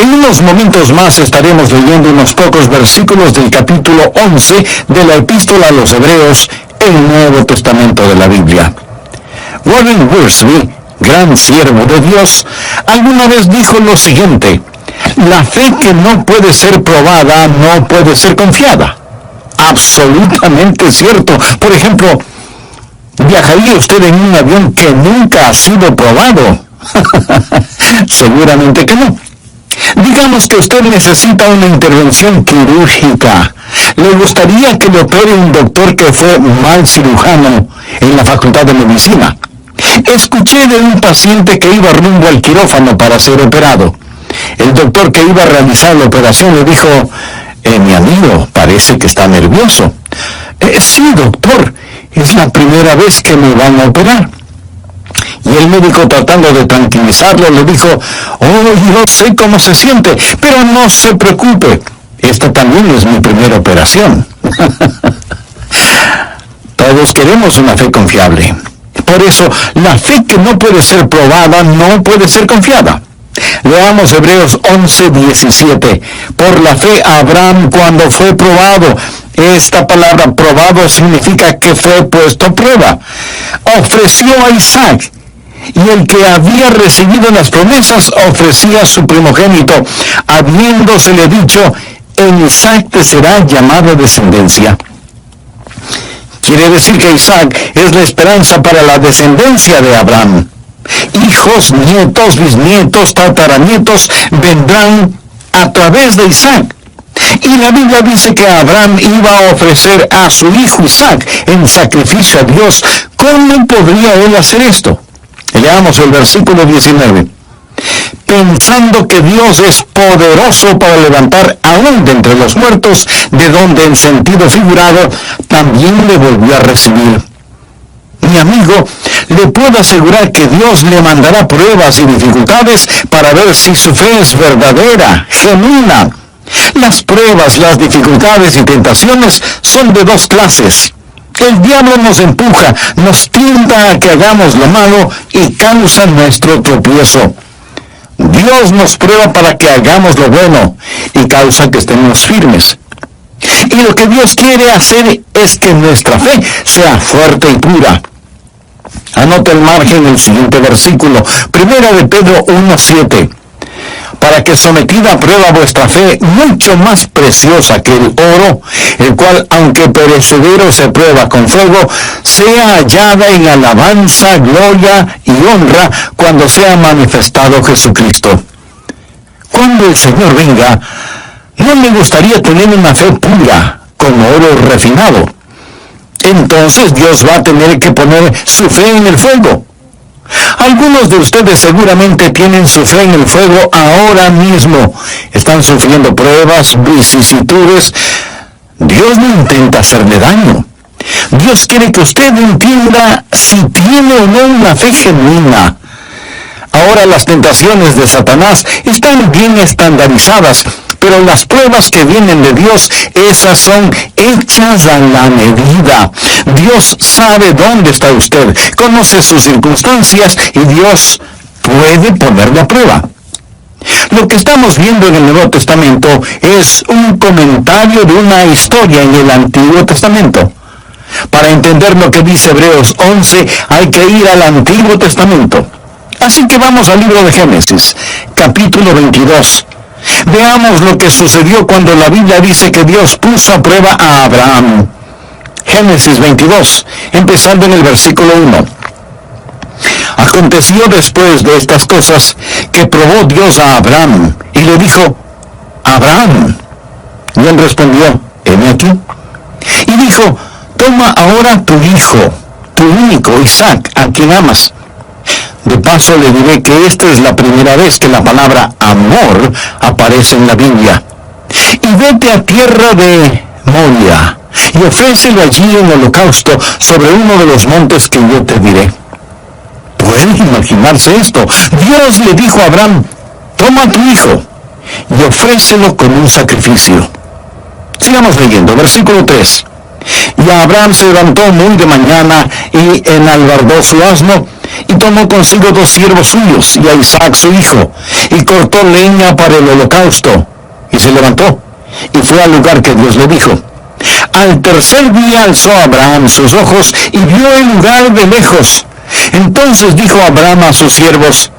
En unos momentos más estaremos leyendo unos pocos versículos del capítulo 11 de la Epístola a los Hebreos, el Nuevo Testamento de la Biblia. Warren Wiersbe, gran siervo de Dios, alguna vez dijo lo siguiente: la fe que no puede ser probada no puede ser confiada. Absolutamente cierto. Por ejemplo, ¿viajaría usted en un avión que nunca ha sido probado? Seguramente que no. Digamos que usted necesita una intervención quirúrgica. ¿Le gustaría que le opere un doctor que fue mal cirujano en la Facultad de Medicina? Escuché de un paciente que iba rumbo al quirófano para ser operado. El doctor que iba a realizar la operación le dijo: mi amigo, parece que está nervioso. Sí, doctor, es la primera vez que me van a operar. Y el médico, tratando de tranquilizarlo, le dijo: yo sé cómo se siente, pero no se preocupe, esta también es mi primera operación. Todos queremos una fe confiable. Por eso, la fe que no puede ser probada no puede ser confiada. Leamos Hebreos 11:17. Por la fe Abraham, cuando fue probado, esta palabra probado significa que fue puesto a prueba, ofreció a Isaac. Y el que había recibido las promesas ofrecía a su primogénito, habiéndosele dicho: en Isaac te será llamada descendencia. Quiere decir que Isaac es la esperanza para la descendencia de Abraham. Hijos, nietos, bisnietos, tataranietos vendrán a través de Isaac. Y la Biblia dice que Abraham iba a ofrecer a su hijo Isaac en sacrificio a Dios. ¿Cómo podría él hacer esto? Leamos el versículo 19. Pensando que Dios es poderoso para levantar aún de entre los muertos, de donde en sentido figurado también le volvió a recibir. Mi amigo, le puedo asegurar que Dios le mandará pruebas y dificultades para ver si su fe es verdadera, genuina. Las pruebas, las dificultades y tentaciones son de dos clases. El diablo nos empuja, nos tienta a que hagamos lo malo y causa nuestro tropiezo. Dios nos prueba para que hagamos lo bueno y causa que estemos firmes. Y lo que Dios quiere hacer es que nuestra fe sea fuerte y pura. Anota el margen el siguiente versículo, 1 de Pedro 1:7. Para que sometida a prueba vuestra fe, mucho más preciosa que el oro, el cual, aunque perecedero se prueba con fuego, sea hallada en alabanza, gloria y honra cuando sea manifestado Jesucristo. Cuando el Señor venga, no me gustaría tener una fe pura, como oro refinado. Entonces Dios va a tener que poner su fe en el fuego. Algunos de ustedes seguramente tienen su fe en el fuego ahora mismo. Están sufriendo pruebas, vicisitudes. Dios no intenta hacerle daño. Dios quiere que usted entienda si tiene o no una fe genuina. Ahora las tentaciones de Satanás están bien estandarizadas, pero las pruebas que vienen de Dios, esas son hechas a la medida. Dios sabe dónde está usted, conoce sus circunstancias y Dios puede ponerlo a prueba. Lo que estamos viendo en el Nuevo Testamento es un comentario de una historia en el Antiguo Testamento. Para entender lo que dice Hebreos 11, hay que ir al Antiguo Testamento. Así que vamos al libro de Génesis, capítulo 22. Veamos lo que sucedió cuando la Biblia dice que Dios puso a prueba a Abraham. Génesis 22, empezando en el versículo 1. Aconteció después de estas cosas que probó Dios a Abraham y le dijo: Abraham. Y él respondió: heme aquí. Y dijo: toma ahora tu hijo, tu único Isaac, a quien amas. De paso le diré que esta es la primera vez que la palabra amor aparece en la Biblia. Y vete a tierra de Moria, y ofrécelo allí en holocausto sobre uno de los montes que yo te diré. ¿Puede imaginarse esto? Dios le dijo a Abraham: toma a tu hijo, y ofrécelo como un sacrificio. Sigamos leyendo, versículo 3. Y Abraham se levantó muy de mañana, y enalbardó su asno, Y tomó consigo 2 siervos suyos y a Isaac su hijo, y cortó leña para el holocausto, y se levantó, y fue al lugar que Dios le dijo. Al tercer día alzó Abraham sus ojos y vio el lugar de lejos. Entonces dijo Abraham a sus siervos: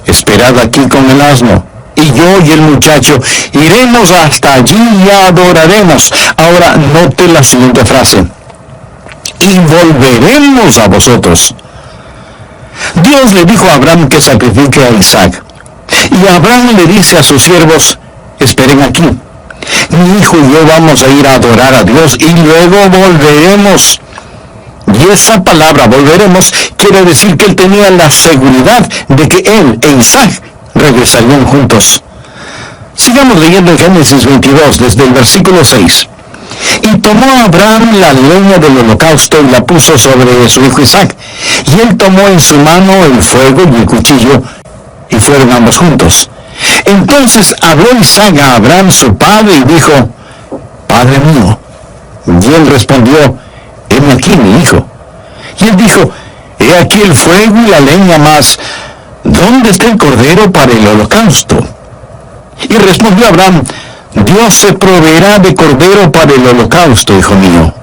esperad aquí con el asno, y yo y el muchacho iremos hasta allí y adoraremos. Ahora note la siguiente frase: y volveremos a vosotros. Dios le dijo a Abraham que sacrifique a Isaac. Y Abraham le dice a sus siervos: esperen aquí. Mi hijo y yo vamos a ir a adorar a Dios y luego volveremos. Y esa palabra volveremos quiere decir que él tenía la seguridad de que él e Isaac regresarían juntos. Sigamos leyendo en Génesis 22 desde el versículo 6. Y tomó Abraham la leña del holocausto y la puso sobre su hijo Isaac. Y él tomó en su mano el fuego y el cuchillo, y fueron ambos juntos. Entonces habló Isaac a Abraham su padre y dijo: Padre mío. Y él respondió: heme aquí, mi hijo. Y él dijo: he aquí el fuego y la leña, mas ¿dónde está el cordero para el holocausto? Y respondió Abraham: Dios se proveerá de cordero para el holocausto, hijo mío.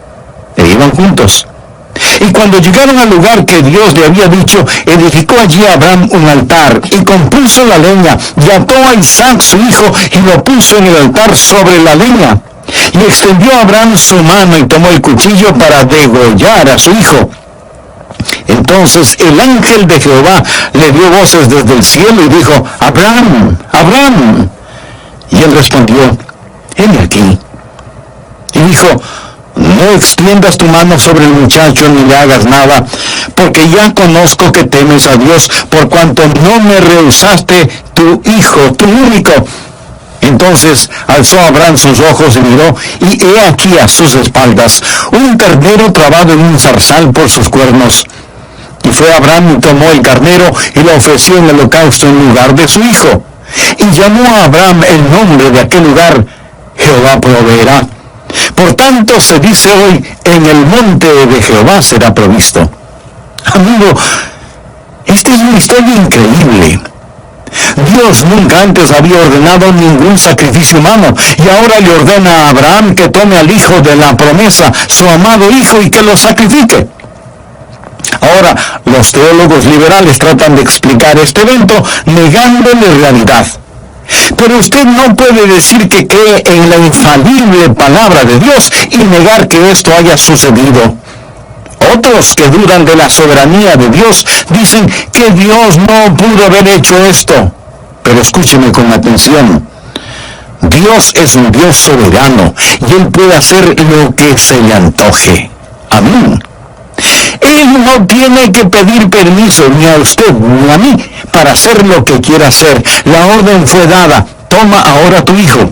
E iban juntos. Y cuando llegaron al lugar que Dios le había dicho, edificó allí Abraham un altar, y compuso la leña, y ató a Isaac su hijo, y lo puso en el altar sobre la leña. Y extendió Abraham su mano, y tomó el cuchillo para degollar a su hijo. Entonces el ángel de Jehová le dio voces desde el cielo, y dijo: Abraham, Abraham. Y él respondió: heme aquí. Y dijo: no extiendas tu mano sobre el muchacho ni le hagas nada, porque ya conozco que temes a Dios, por cuanto no me rehusaste tu hijo, tu único. Entonces alzó Abraham sus ojos y miró, y he aquí a sus espaldas un carnero trabado en un zarzal por sus cuernos. Y fue Abraham y tomó el carnero y lo ofreció en holocausto en lugar de su hijo. Y llamó a Abraham el nombre de aquel lugar: Jehová proveerá. Por tanto se dice hoy: en el monte de Jehová será provisto. Amigo, esta es una historia increíble. Dios nunca antes había ordenado ningún sacrificio humano, y ahora le ordena a Abraham que tome al hijo de la promesa, su amado hijo, y que lo sacrifique. Ahora, los teólogos liberales tratan de explicar este evento negándole realidad. Pero usted no puede decir que cree en la infalible palabra de Dios y negar que esto haya sucedido. Otros que dudan de la soberanía de Dios dicen que Dios no pudo haber hecho esto. Pero escúcheme con atención. Dios es un Dios soberano y Él puede hacer lo que se le antoje. Amén. Él no tiene que pedir permiso ni a usted ni a mí para hacer lo que quiera hacer. La orden fue dada: toma ahora tu hijo.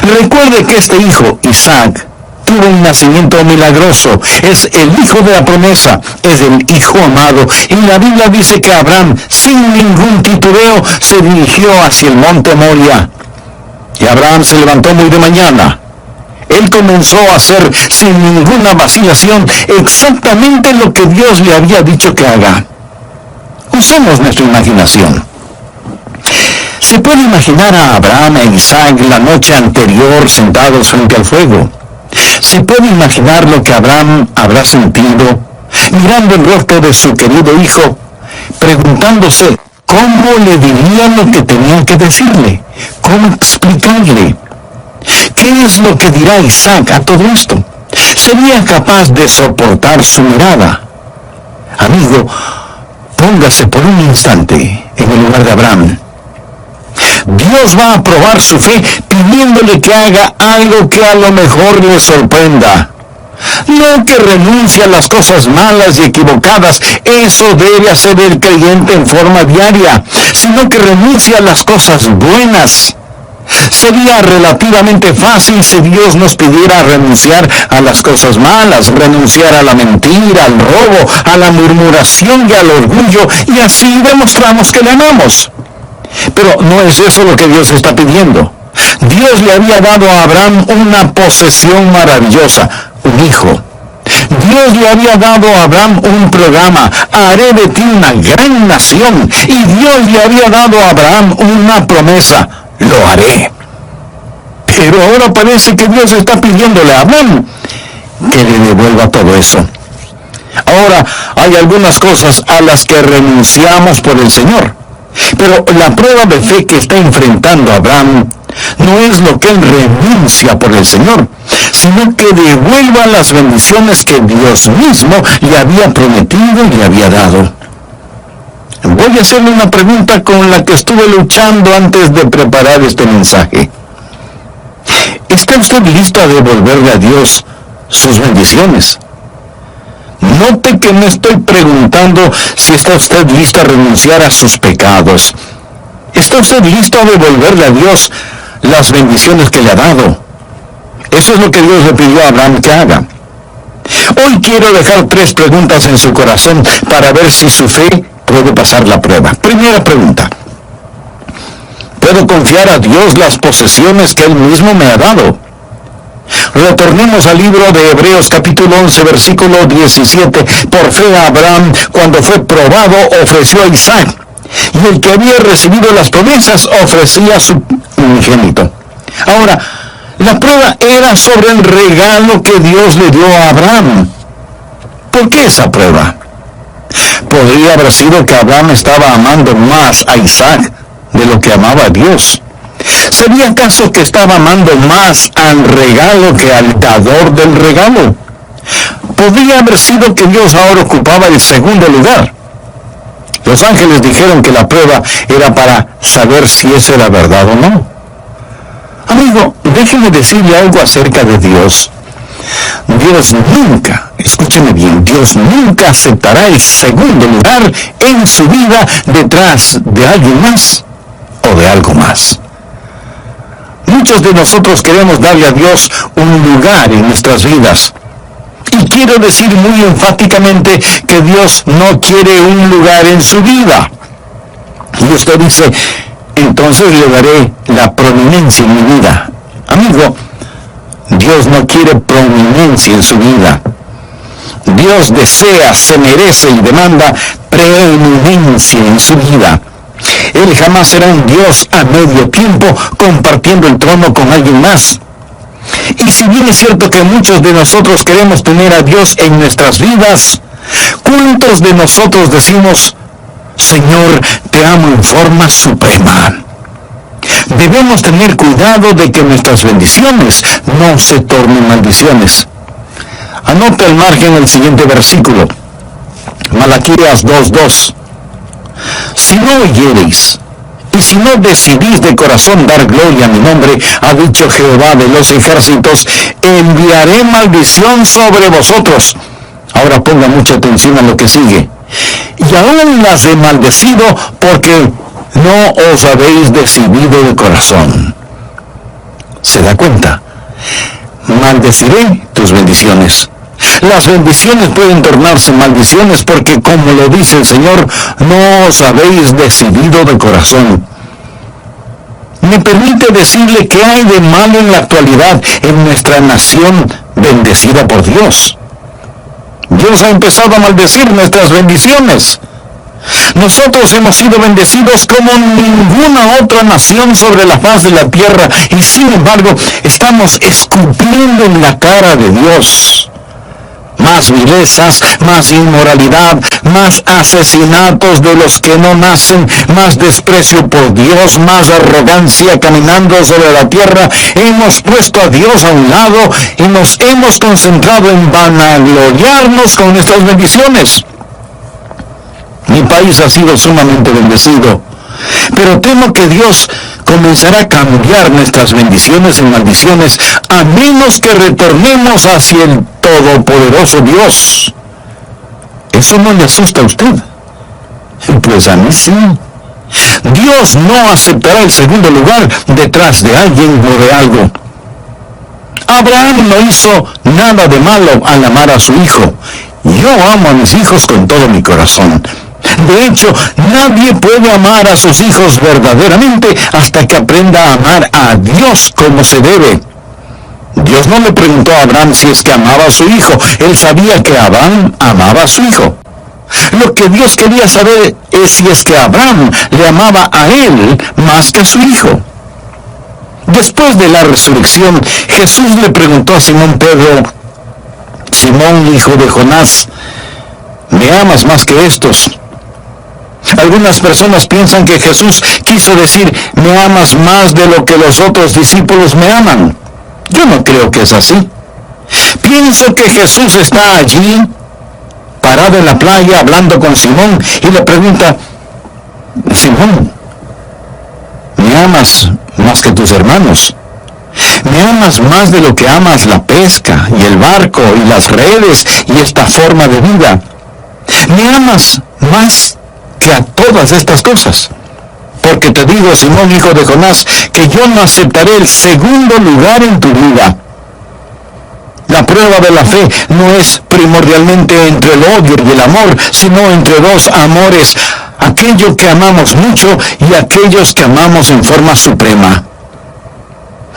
Recuerde que este hijo, Isaac, tuvo un nacimiento milagroso. Es el hijo de la promesa, es el hijo amado. Y la Biblia dice que Abraham, sin ningún titubeo, se dirigió hacia el monte Moria. Y Abraham se levantó muy de mañana. Él comenzó a hacer sin ninguna vacilación exactamente lo que Dios le había dicho que haga. Usemos nuestra imaginación. Se puede imaginar a Abraham e Isaac la noche anterior sentados frente al fuego. Se puede imaginar lo que Abraham habrá sentido, mirando el rostro de su querido hijo, preguntándose cómo le diría lo que tenía que decirle, cómo explicarle. ¿Qué es lo que dirá Isaac a todo esto? ¿Sería capaz de soportar su mirada? Amigo, póngase por un instante en el lugar de Abraham. Dios va a probar su fe pidiéndole que haga algo que a lo mejor le sorprenda. No que renuncie a las cosas malas y equivocadas, eso debe hacer el creyente en forma diaria, sino que renuncie a las cosas buenas. Sería relativamente fácil si Dios nos pidiera renunciar a las cosas malas, renunciar a la mentira, al robo, a la murmuración y al orgullo, y así demostramos que le amamos. Pero no es eso lo que Dios está pidiendo. Dios le había dado a Abraham una posesión maravillosa, un hijo. Dios le había dado a Abraham un programa: haré de ti una gran nación. Y Dios le había dado a Abraham una promesa: lo haré. Pero ahora parece que Dios está pidiéndole a Abraham que le devuelva todo eso. Ahora, hay algunas cosas a las que renunciamos por el Señor, pero la prueba de fe que está enfrentando Abraham no es lo que él renuncia por el Señor, sino que devuelva las bendiciones que Dios mismo le había prometido y le había dado. Voy a hacerle una pregunta con la que estuve luchando antes de preparar este mensaje. ¿Está usted listo a devolverle a Dios sus bendiciones? Note que no estoy preguntando si está usted listo a renunciar a sus pecados. ¿Está usted listo a devolverle a Dios las bendiciones que le ha dado? Eso es lo que Dios le pidió a Abraham que haga. Hoy quiero dejar 3 preguntas en su corazón para ver si su fe puede pasar la prueba. Primera pregunta: ¿puedo confiar a Dios las posesiones que Él mismo me ha dado? Retornemos al libro de Hebreos capítulo 11, versículo 17. Por fe Abraham, cuando fue probado, ofreció a Isaac, y el que había recibido las promesas ofrecía a su unigénito. Ahora, la prueba era sobre el regalo que Dios le dio a Abraham. ¿Por qué esa prueba? Podría haber sido que Abraham estaba amando más a Isaac de lo que amaba a Dios. ¿Sería acaso que estaba amando más al regalo que al dador del regalo? Podría haber sido que Dios ahora ocupaba el segundo lugar. Los ángeles dijeron que la prueba era para saber si eso era verdad o no. Amigo, déjeme decirle algo acerca de Dios. Dios nunca, escúcheme bien, Dios nunca aceptará el segundo lugar en su vida detrás de alguien más o de algo más. Muchos de nosotros queremos darle a Dios un lugar en nuestras vidas. Y quiero decir muy enfáticamente que Dios no quiere un lugar en su vida. Y usted dice: entonces le daré la prominencia en mi vida. Amigo, Dios no quiere prominencia en su vida. Dios desea, se merece y demanda preeminencia en su vida. Él jamás será un Dios a medio tiempo compartiendo el trono con alguien más. Y si bien es cierto que muchos de nosotros queremos tener a Dios en nuestras vidas, ¿cuántos de nosotros decimos: Señor, te amo en forma suprema? Debemos tener cuidado de que nuestras bendiciones no se tornen maldiciones. Anote al margen el siguiente versículo, Malaquías 2:2. Si no oyereis, y si no decidís de corazón dar gloria a mi nombre, ha dicho Jehová de los ejércitos, enviaré maldición sobre vosotros. Ahora ponga mucha atención a lo que sigue. Y aún las he maldecido porque no os habéis decidido de corazón. ¿Se da cuenta? Maldeciré tus bendiciones. Las bendiciones pueden tornarse maldiciones porque, como lo dice el Señor, no os habéis decidido de corazón. ¿Me permite decirle qué hay de malo en la actualidad en nuestra nación bendecida por Dios? Dios ha empezado a maldecir nuestras bendiciones. Nosotros hemos sido bendecidos como ninguna otra nación sobre la faz de la tierra, y sin embargo estamos escupiendo en la cara de Dios. Más vilezas, más inmoralidad, más asesinatos de los que no nacen, más desprecio por Dios, más arrogancia caminando sobre la tierra. Hemos puesto a Dios a un lado y nos hemos concentrado en vanagloriarnos con nuestras bendiciones. Mi país ha sido sumamente bendecido, pero temo que Dios comenzará a cambiar nuestras bendiciones en maldiciones a menos que retornemos hacia el todopoderoso Dios. ¿Eso no le asusta a usted? Pues a mí sí. Dios no aceptará el segundo lugar detrás de alguien o de algo. Abraham no hizo nada de malo al amar a su hijo. Yo amo a mis hijos con todo mi corazón. De hecho, nadie puede amar a sus hijos verdaderamente hasta que aprenda a amar a Dios como se debe. Dios no le preguntó a Abraham si es que amaba a su hijo. Él sabía que Abraham amaba a su hijo. Lo que Dios quería saber es si es que Abraham le amaba a él más que a su hijo. Después de la resurrección, Jesús le preguntó a Simón Pedro: Simón, hijo de Jonás, ¿me amas más que estos? Algunas personas piensan que Jesús quiso decir: me amas más de lo que los otros discípulos me aman. Yo no creo que es así. Pienso que Jesús está allí, parado en la playa, hablando con Simón, y le pregunta: Simón, ¿me amas más que tus hermanos? ¿Me amas más de lo que amas la pesca y el barco y las redes y esta forma de vida? ¿Me amas más que a todas estas cosas? Porque te digo, Simón, hijo de Jonás, que yo no aceptaré el segundo lugar en tu vida. La prueba de la fe no es primordialmente entre el odio y el amor, sino entre dos amores, aquello que amamos mucho y aquellos que amamos en forma suprema.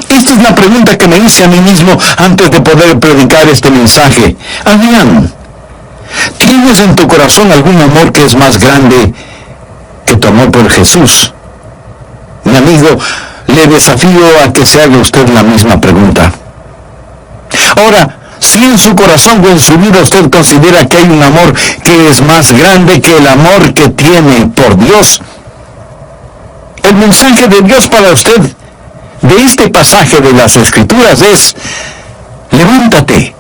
Esta es la pregunta que me hice a mí mismo antes de poder predicar este mensaje. Adrián, ¿tienes en tu corazón algún amor que es más grande que tu amor por Jesús? Mi amigo, le desafío a que se haga usted la misma pregunta. Ahora, si en su corazón o en su vida usted considera que hay un amor que es más grande que el amor que tiene por Dios, el mensaje de Dios para usted de este pasaje de las Escrituras es: levántate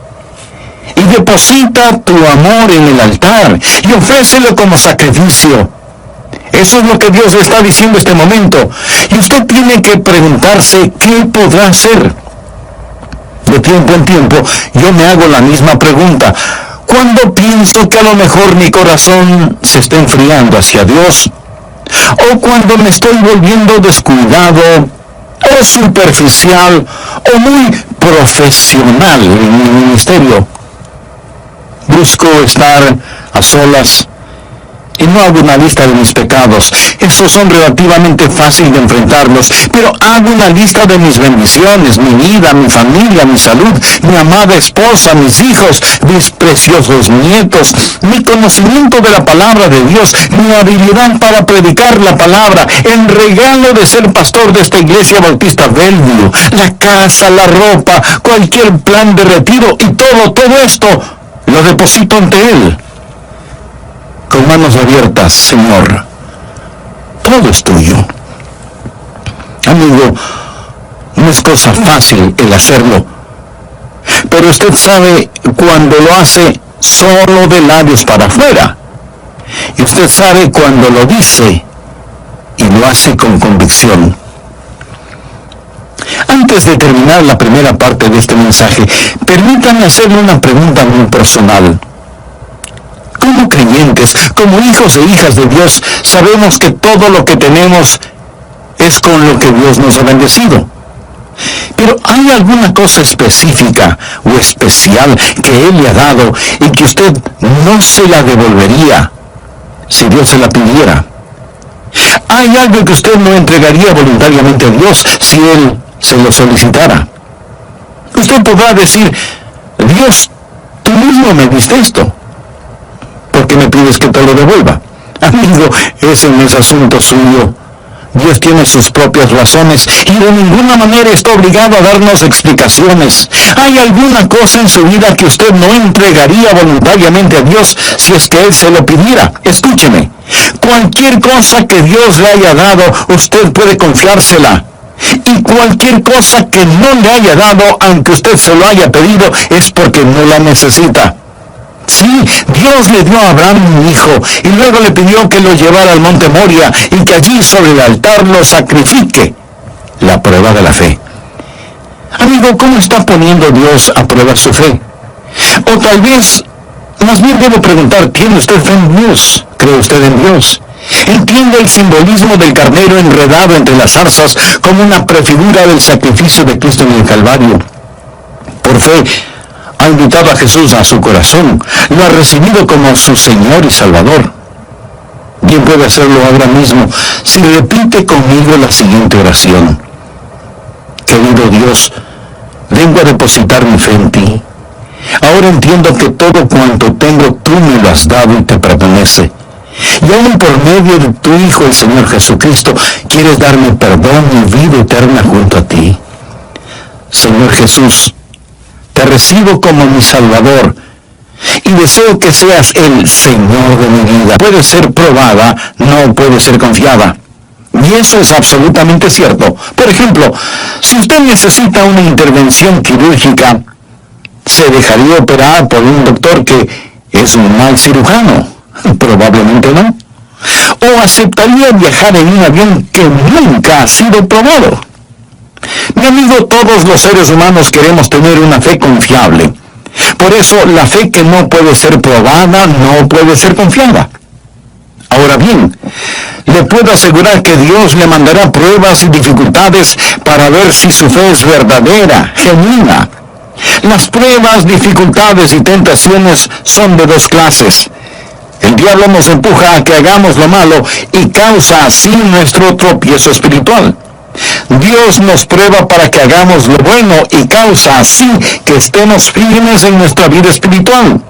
y deposita tu amor en el altar y ofrécelo como sacrificio. Eso es lo que Dios le está diciendo en este momento. Y usted tiene que preguntarse qué podrá hacer. De tiempo en tiempo yo me hago la misma pregunta. Cuando pienso que a lo mejor mi corazón se está enfriando hacia Dios, o cuando me estoy volviendo descuidado, o superficial, o muy profesional en mi ministerio, busco estar a solas y no hago una lista de mis pecados. Esos son relativamente fáciles de enfrentarlos, pero hago una lista de mis bendiciones, mi vida, mi familia, mi salud, mi amada esposa, mis hijos, mis preciosos nietos, mi conocimiento de la palabra de Dios, mi habilidad para predicar la palabra, el regalo de ser pastor de esta iglesia bautista Bellevue, la casa, la ropa, cualquier plan de retiro, y todo esto lo deposito ante Él. Con manos abiertas: Señor, todo es tuyo. Amigo, no es cosa fácil el hacerlo, pero usted sabe cuando lo hace solo de labios para afuera, y usted sabe cuando lo dice y lo hace con convicción. Antes de terminar la primera parte de este mensaje, permítanme hacerle una pregunta muy personal. Como creyentes, como hijos e hijas de Dios, sabemos que todo lo que tenemos es con lo que Dios nos ha bendecido. Pero ¿hay alguna cosa específica o especial que Él le ha dado y que usted no se la devolvería si Dios se la pidiera? ¿Hay algo que usted no entregaría voluntariamente a Dios si Él se lo solicitara? Usted podrá decir: Dios, tú mismo me diste esto, ¿por qué me pides que te lo devuelva? Amigo, ese no es asunto suyo. Dios tiene sus propias razones y de ninguna manera está obligado a darnos explicaciones. ¿Hay alguna cosa en su vida que usted no entregaría voluntariamente a Dios si es que Él se lo pidiera? Escúcheme, cualquier cosa que Dios le haya dado, usted puede confiársela. Y cualquier cosa que no le haya dado, aunque usted se lo haya pedido, es porque no la necesita. Sí, Dios le dio a Abraham un hijo y luego le pidió que lo llevara al monte Moria y que allí sobre el altar lo sacrifique. La prueba de la fe. Amigo, ¿cómo está poniendo Dios a prueba su fe? O tal vez, más bien debo preguntar: ¿tiene usted fe en Dios? ¿Cree usted en Dios? ¿Entiende el simbolismo del carnero enredado entre las zarzas como una prefigura del sacrificio de Cristo en el Calvario? Por fe, ha invitado a Jesús a su corazón, lo ha recibido como su Señor y Salvador. Bien puede hacerlo ahora mismo si repite conmigo la siguiente oración: Querido Dios, vengo a depositar mi fe en ti. Ahora entiendo que todo cuanto tengo tú me lo has dado y te pertenece. Y aún por medio de tu Hijo, el Señor Jesucristo, quieres darme perdón y vida eterna junto a ti. Señor Jesús, te recibo como mi Salvador y deseo que seas el Señor de mi vida. Puede ser probada, no puede ser confiada. Y eso es absolutamente cierto. Por ejemplo, si usted necesita una intervención quirúrgica, ¿se dejaría operar por un doctor que es un mal cirujano? Probablemente no. ¿O aceptaría viajar en un avión que nunca ha sido probado? Mi amigo, todos los seres humanos queremos tener una fe confiable. Por eso, la fe que no puede ser probada no puede ser confiada. Ahora bien, le puedo asegurar que Dios le mandará pruebas y dificultades para ver si su fe es verdadera, genuina. Las pruebas, dificultades y tentaciones son de dos clases. El diablo nos empuja a que hagamos lo malo y causa así nuestro tropiezo espiritual. Dios nos prueba para que hagamos lo bueno y causa así que estemos firmes en nuestra vida espiritual.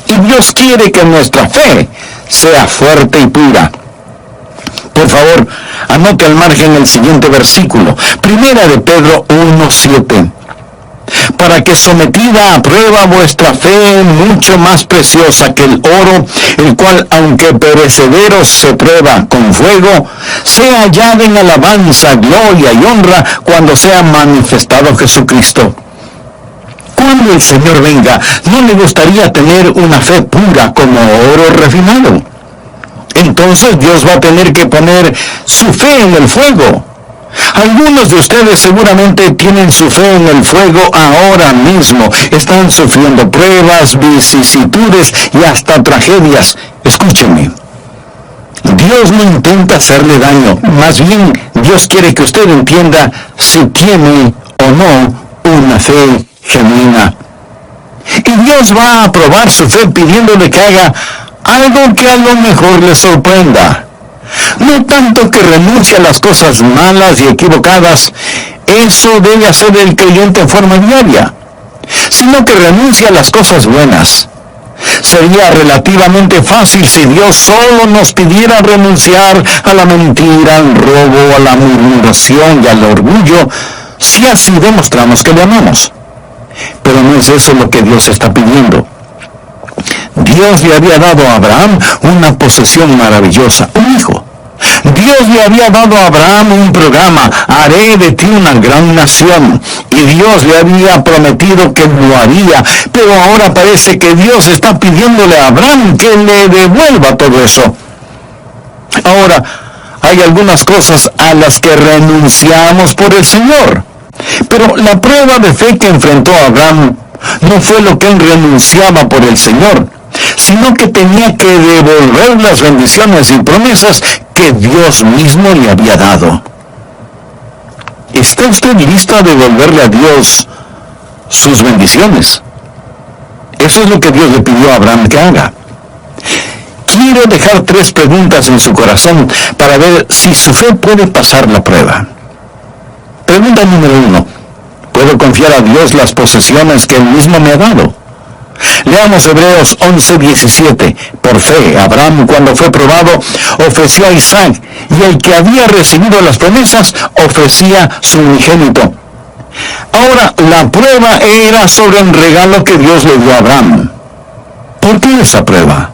Y Dios quiere que nuestra fe sea fuerte y pura. Por favor, anote al margen el siguiente versículo, 1 de Pedro 1:7. Para que sometida a prueba vuestra fe, mucho más preciosa que el oro, el cual, aunque perecedero se prueba con fuego, sea hallada en alabanza, gloria y honra cuando sea manifestado Jesucristo. Cuando el Señor venga, ¿no le gustaría tener una fe pura como oro refinado? Entonces Dios va a tener que poner su fe en el fuego. Algunos de ustedes seguramente tienen su fe en el fuego ahora mismo. Están sufriendo pruebas, vicisitudes y hasta tragedias. Escúcheme. Dios no intenta hacerle daño. Más bien, Dios quiere que usted entienda si tiene o no una fe genuina. Y Dios va a probar su fe pidiéndole que haga algo que a lo mejor le sorprenda. No tanto que renuncie a las cosas malas y equivocadas, eso debe hacer el creyente en forma diaria, sino que renuncie a las cosas buenas. Sería relativamente fácil si Dios solo nos pidiera renunciar a la mentira, al robo, a la murmuración y al orgullo, si así demostramos que le amamos. Pero no es eso lo que Dios está pidiendo. Dios le había dado a Abraham una posesión maravillosa, un hijo. Dios le había dado a Abraham un programa, haré de ti una gran nación. Y Dios le había prometido que lo haría, pero ahora parece que Dios está pidiéndole a Abraham que le devuelva todo eso. Ahora, hay algunas cosas a las que renunciamos por el Señor. Pero la prueba de fe que enfrentó Abraham no fue lo que él renunciaba por el Señor, sino que tenía que devolver las bendiciones y promesas que Dios mismo le había dado. ¿Está usted listo a devolverle a Dios sus bendiciones? Eso es lo que Dios le pidió a Abraham que haga. Quiero dejar 3 preguntas en su corazón para ver si su fe puede pasar la prueba. Pregunta número 1. ¿Puedo confiar a Dios las posesiones que Él mismo me ha dado? Leamos Hebreos 11:17. Por fe, Abraham, cuando fue probado, ofreció a Isaac, y el que había recibido las promesas, ofrecía su unigénito. Ahora, la prueba era sobre el regalo que Dios le dio a Abraham. ¿Por qué esa prueba?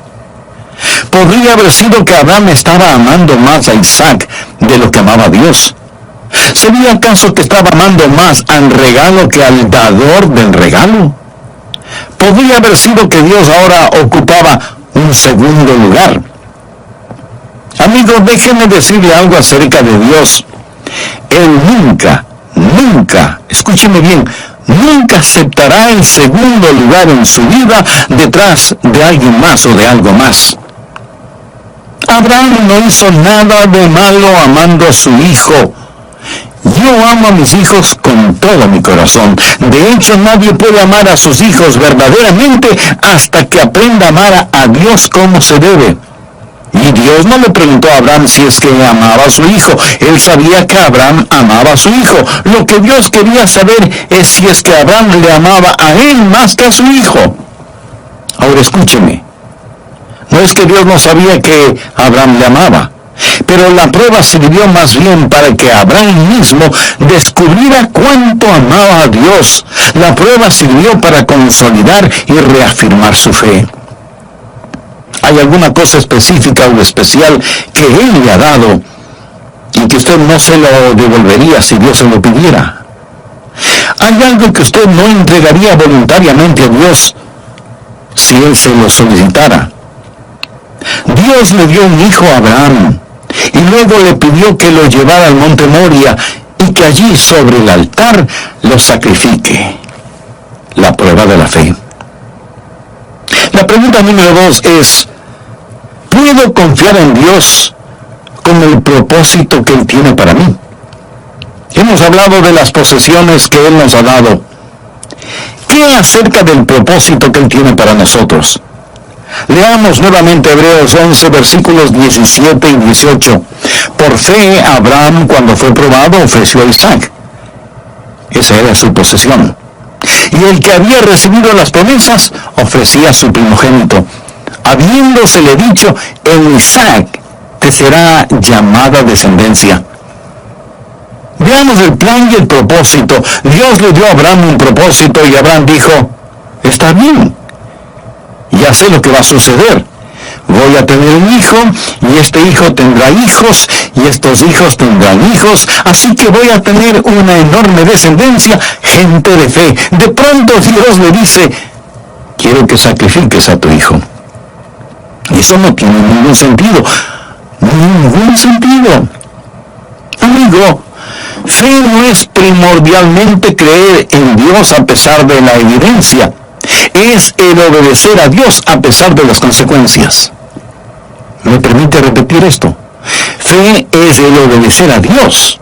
Podría haber sido que Abraham estaba amando más a Isaac de lo que amaba a Dios. ¿Sería acaso que estaba amando más al regalo que al dador del regalo? Podría haber sido que Dios ahora ocupaba un segundo lugar. Amigo, déjeme decirle algo acerca de Dios. Él nunca, escúcheme bien, nunca aceptará el segundo lugar en su vida detrás de alguien más o de algo más. Abraham no hizo nada de malo amando a su hijo. Yo amo a mis hijos con todo mi corazón. De hecho, nadie puede amar a sus hijos verdaderamente hasta que aprenda a amar a Dios como se debe. Y Dios no le preguntó a Abraham si es que amaba a su hijo. Él sabía que Abraham amaba a su hijo. Lo que Dios quería saber es si es que Abraham le amaba a él más que a su hijo. Ahora escúcheme. No es que Dios no sabía que Abraham le amaba, pero la prueba sirvió más bien para que Abraham mismo descubriera cuánto amaba a Dios. La prueba sirvió para consolidar y reafirmar su fe. ¿Hay alguna cosa específica o especial que Él le ha dado y que usted no se lo devolvería si Dios se lo pidiera? ¿Hay algo que usted no entregaría voluntariamente a Dios si Él se lo solicitara? Dios le dio un hijo a Abraham y luego le pidió que lo llevara al monte Moria y que allí sobre el altar lo sacrifique. La prueba de la fe. La pregunta número 2 es, ¿puedo confiar en Dios con el propósito que Él tiene para mí? Hemos hablado de las posesiones que Él nos ha dado. ¿Qué acerca del propósito que Él tiene para nosotros? Leamos nuevamente Hebreos 11, versículos 17 y 18. Por fe, Abraham, cuando fue probado, ofreció a Isaac. Esa era su posesión. Y el que había recibido las promesas, ofrecía a su primogénito, habiéndosele dicho, en Isaac te será llamada descendencia. Veamos el plan y el propósito. Dios le dio a Abraham un propósito y Abraham dijo, está bien, ya sé lo que va a suceder. Voy a tener un hijo, y este hijo tendrá hijos, y estos hijos tendrán hijos, así que voy a tener una enorme descendencia, gente de fe. De pronto Dios le dice, quiero que sacrifiques a tu hijo. Y eso no tiene ningún sentido. Ningún sentido. Amigo, fe no es primordialmente creer en Dios a pesar de la evidencia. Es el obedecer a Dios a pesar de las consecuencias. ¿Me permite repetir esto? Fe es el obedecer a Dios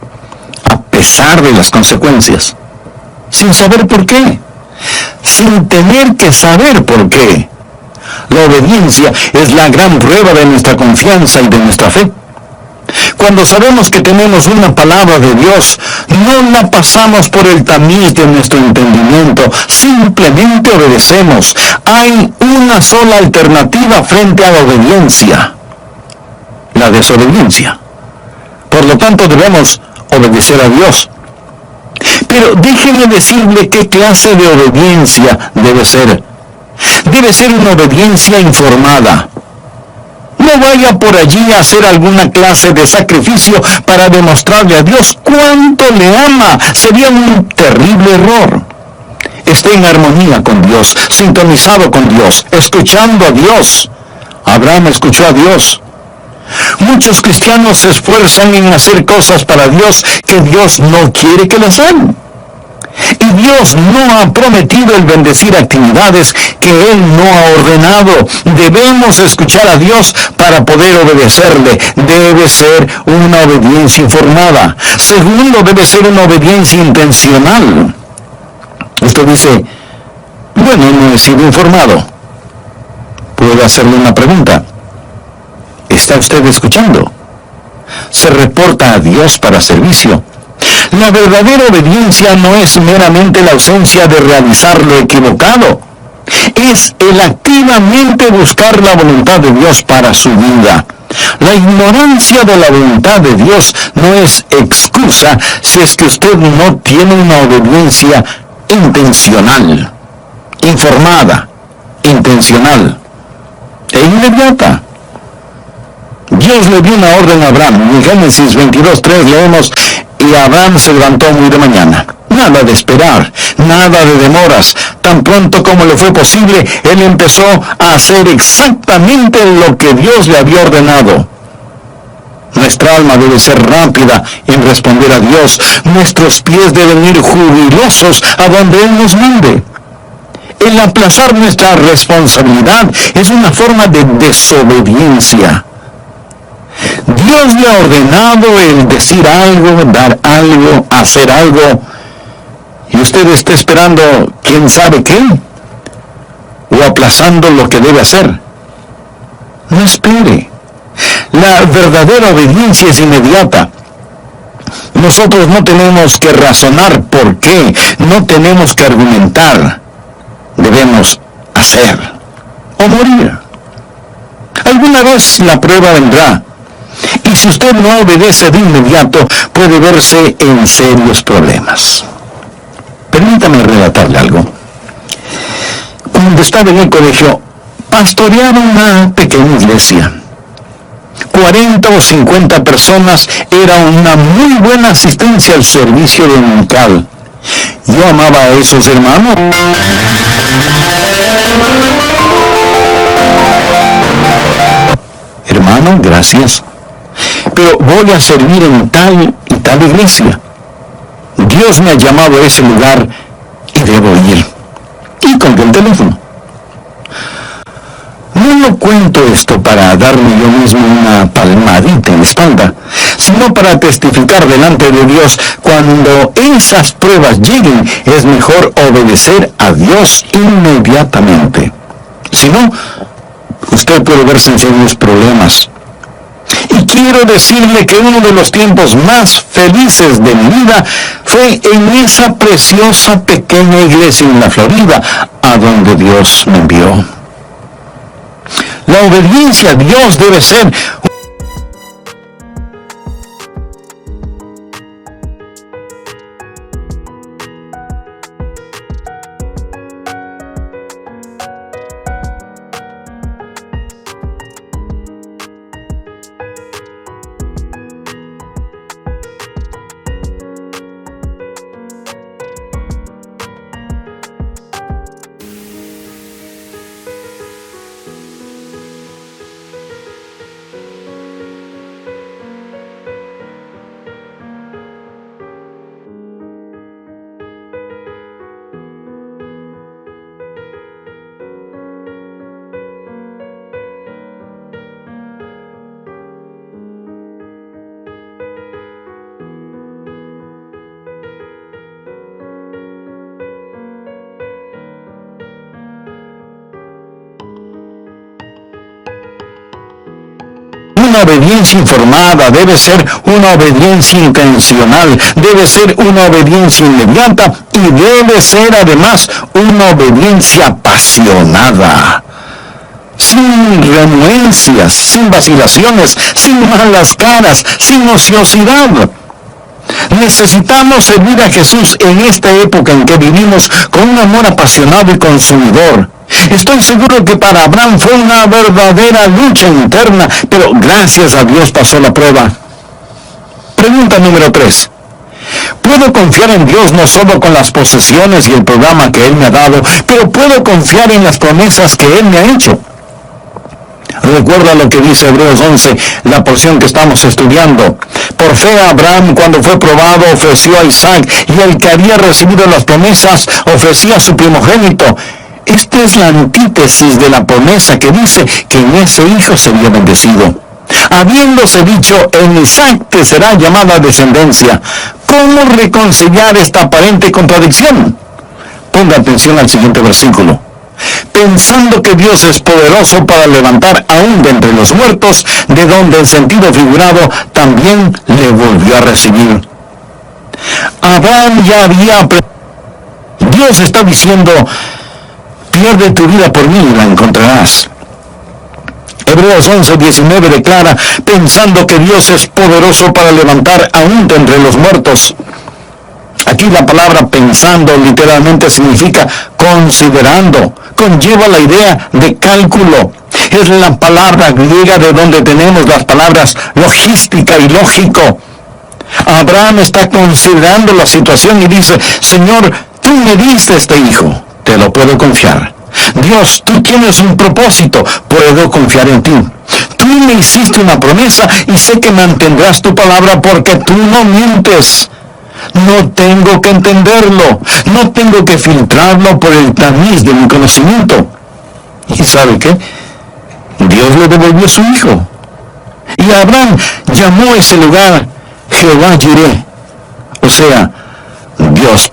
a pesar de las consecuencias, sin saber por qué, sin tener que saber por qué. La obediencia es la gran prueba de nuestra confianza y de nuestra fe. Cuando sabemos que tenemos una palabra de Dios, no la pasamos por el tamiz de nuestro entendimiento, simplemente obedecemos. Hay una sola alternativa frente a la obediencia: la desobediencia. Por lo tanto, debemos obedecer a Dios. Pero déjeme decirle qué clase de obediencia debe ser. Debe ser una obediencia informada. No vaya por allí a hacer alguna clase de sacrificio para demostrarle a Dios cuánto le ama. Sería un terrible error. Esté en armonía con Dios, sintonizado con Dios, escuchando a Dios. Abraham escuchó a Dios. Muchos cristianos se esfuerzan en hacer cosas para Dios que Dios no quiere que las hagan. Y Dios no ha prometido el bendecir actividades que Él no ha ordenado. Debemos escuchar a Dios para poder obedecerle. Debe ser una obediencia informada. Segundo, debe ser una obediencia intencional. Usted dice, bueno, no he sido informado. ¿Puedo hacerle una pregunta? ¿Está usted escuchando? Se reporta a Dios para servicio. La verdadera obediencia no es meramente la ausencia de realizar lo equivocado. Es el activamente buscar la voluntad de Dios para su vida. La ignorancia de la voluntad de Dios no es excusa si es que usted no tiene una obediencia intencional, informada, intencional e inmediata. Dios le dio una orden a Abraham. En Génesis 22:3 leemos, y Abraham se levantó muy de mañana. Nada de esperar, nada de demoras. Tan pronto como le fue posible, él empezó a hacer exactamente lo que Dios le había ordenado. Nuestra alma debe ser rápida en responder a Dios. Nuestros pies deben ir jubilosos a donde Él nos mande. El aplazar nuestra responsabilidad es una forma de desobediencia. Dios le ha ordenado el decir algo, dar algo, hacer algo, y usted está esperando quién sabe qué, o aplazando lo que debe hacer. No espere. La verdadera obediencia es inmediata. Nosotros no tenemos que razonar por qué, no tenemos que argumentar. Debemos hacer o morir. Alguna vez la prueba vendrá, y si usted no obedece de inmediato, puede verse en serios problemas. Permítame relatarle algo. Cuando estaba en el colegio, pastoreaba una pequeña iglesia. 40 o 50 personas, era una muy buena asistencia al servicio dominical. Yo amaba a esos hermanos. Hermano, gracias. Pero voy a servir en tal y tal iglesia. Dios me ha llamado a ese lugar y debo ir. Y colgué el teléfono. No lo cuento esto para darme yo mismo una palmadita en la espalda, sino para testificar delante de Dios. Cuando esas pruebas lleguen, es mejor obedecer a Dios inmediatamente. Si no, usted puede verse en serios problemas. Y quiero decirle que uno de los tiempos más felices de mi vida fue en esa preciosa pequeña iglesia en la Florida, a donde Dios me envió. La obediencia a Dios debe ser una obediencia informada, debe ser una obediencia intencional, debe ser una obediencia inmediata y debe ser además una obediencia apasionada. Sin renuencias, sin vacilaciones, sin malas caras, sin ociosidad. Necesitamos servir a Jesús en esta época en que vivimos con un amor apasionado y consumidor. Estoy seguro que para Abraham fue una verdadera lucha interna, pero gracias a Dios pasó la prueba. Pregunta número 3. ¿Puedo confiar en Dios no solo con las posesiones y el programa que Él me ha dado, pero puedo confiar en las promesas que Él me ha hecho? Recuerda lo que dice Hebreos 11, la porción que estamos estudiando. Por fe Abraham, cuando fue probado, ofreció a Isaac, y el que había recibido las promesas ofrecía a su primogénito. Esta es la antítesis de la promesa que dice que en ese hijo sería bendecido. Habiéndose dicho, en Isaac te será llamada descendencia. ¿Cómo reconciliar esta aparente contradicción? Ponga atención al siguiente versículo. Pensando que Dios es poderoso para levantar aún de entre los muertos, de donde en sentido figurado también le volvió a recibir. Abraham ya había... Dios está diciendo, pierde tu vida por mí y la encontrarás. Hebreos 11:19 declara, pensando que Dios es poderoso para levantar aún de entre los muertos. Aquí la palabra pensando literalmente significa considerando, conlleva la idea de cálculo. Es la palabra griega de donde tenemos las palabras logística y lógico. Abraham está considerando la situación y dice, Señor, tú me diste este hijo, te lo puedo confiar. Dios, tú tienes un propósito, puedo confiar en ti. Tú me hiciste una promesa y sé que mantendrás tu palabra porque tú no mientes. No tengo que entenderlo, no tengo que filtrarlo por el tamiz de mi conocimiento. ¿Y sabe qué? Dios le devolvió su hijo. Y Abraham llamó ese lugar Jehová Jireh, o sea, Dios.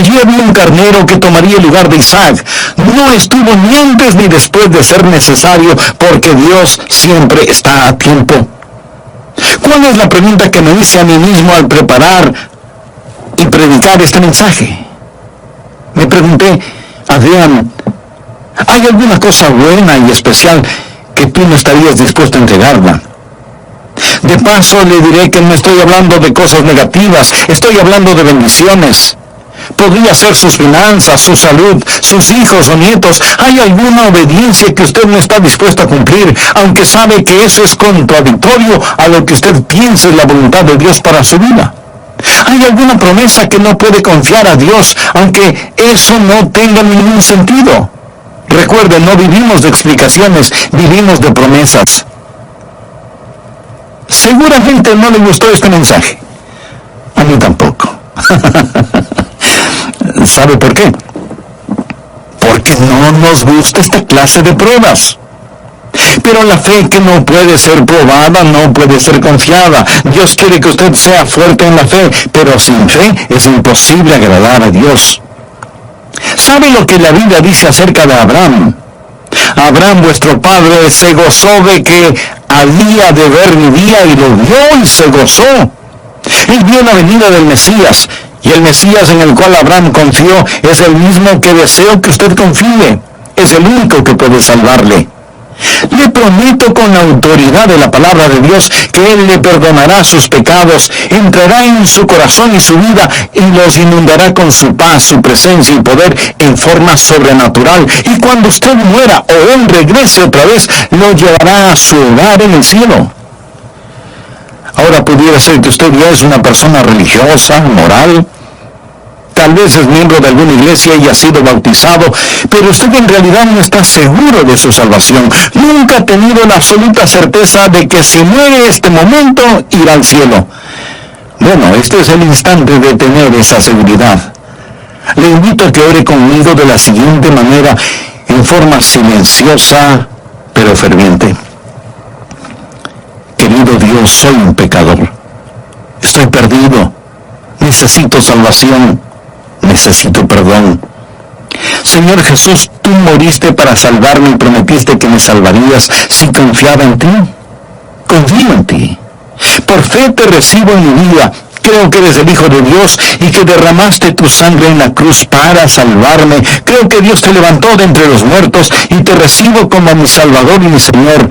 Allí había un carnero que tomaría el lugar de Isaac. No estuvo ni antes ni después de ser necesario, porque Dios siempre está a tiempo. ¿Cuál es la pregunta que me hice a mí mismo al preparar y predicar este mensaje? Me pregunté, Adrián, ¿hay alguna cosa buena y especial que tú no estarías dispuesto a entregarla? De paso le diré que no estoy hablando de cosas negativas, estoy hablando de bendiciones. Podría ser sus finanzas, su salud, sus hijos o nietos. ¿Hay alguna obediencia que usted no está dispuesto a cumplir, aunque sabe que eso es contradictorio a lo que usted piensa es la voluntad de Dios para su vida? ¿Hay alguna promesa que no puede confiar a Dios, aunque eso no tenga ningún sentido? Recuerden, no vivimos de explicaciones, vivimos de promesas. Seguramente no le gustó este mensaje. A mí tampoco. ¿Sabe por qué? Porque no nos gusta esta clase de pruebas. Pero la fe que no puede ser probada no puede ser confiada. Dios quiere que usted sea fuerte en la fe, pero sin fe es imposible agradar a Dios. ¿Sabe lo que la Biblia dice acerca de Abraham? Abraham, vuestro padre, se gozó de que había de ver mi día y lo vio y se gozó. Él vio la venida del Mesías, y el Mesías en el cual Abraham confió es el mismo que deseo que usted confíe. Es el único que puede salvarle. Le prometo con la autoridad de la palabra de Dios que Él le perdonará sus pecados, entrará en su corazón y su vida y los inundará con su paz, su presencia y poder en forma sobrenatural. Y cuando usted muera o Él regrese otra vez, lo llevará a su hogar en el cielo. Ahora pudiera ser que usted ya es una persona religiosa, moral. Tal vez es miembro de alguna iglesia y ha sido bautizado, pero usted en realidad no está seguro de su salvación. Nunca ha tenido la absoluta certeza de que si muere este momento, irá al cielo. Bueno, este es el instante de tener esa seguridad. Le invito a que ore conmigo de la siguiente manera, en forma silenciosa, pero ferviente. Querido Dios, soy un pecador. Estoy perdido. Necesito salvación. Necesito perdón. Señor Jesús, tú moriste para salvarme y prometiste que me salvarías si confiaba en ti. Confío en ti. Por fe te recibo en mi vida. Creo que eres el Hijo de Dios y que derramaste tu sangre en la cruz para salvarme. Creo que Dios te levantó de entre los muertos y te recibo como mi Salvador y mi Señor.